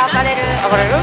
上がれる。上がれる？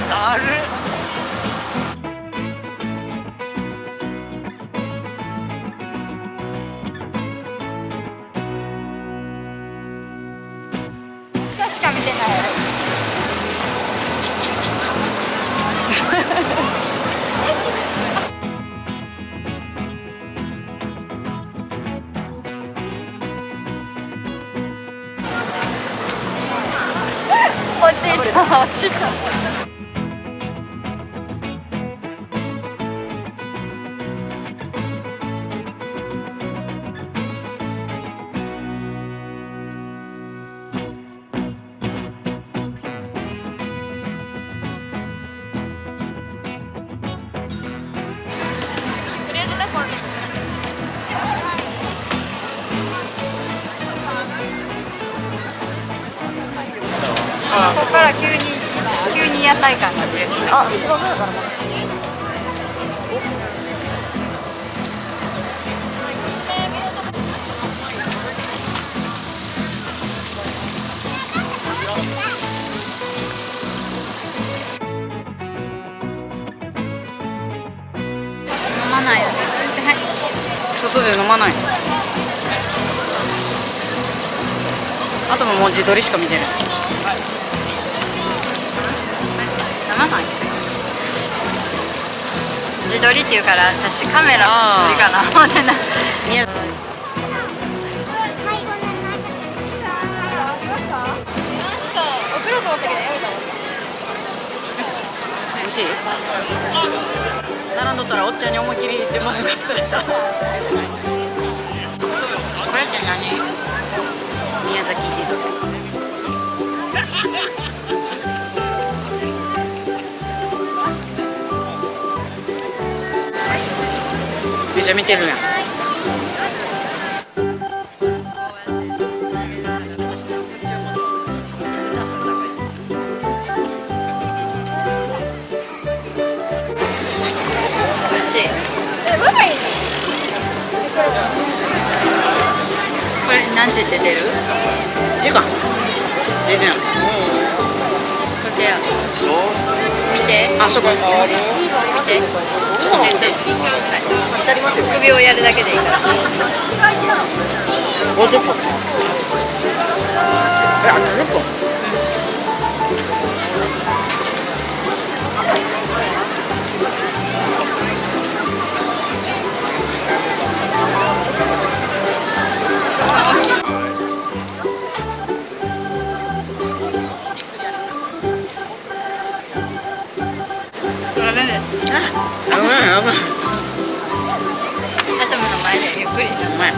だるっ。下しか見てない。落ちた落ちた。ここから急に屋台感が出る。あ、芝生やからまだ。飲まないよね。はい。外で飲まない。あともう自撮りしか見てない。飲まない。自撮りっていうから私カメラの自撮りかな思ってな。送ろうと思ったけどやめた。美味しい？並んどったらおっちゃんに思いっきり自慢がされた。これって何？宮崎地鶏。めちゃ見てるやん。美味しい。これ何時って出る？時間出てない。時計や。見て。あそこ。見て。ちょっと集中。首をやるだけでいいから。50分。70分。頭の前でゆっくり。うまい。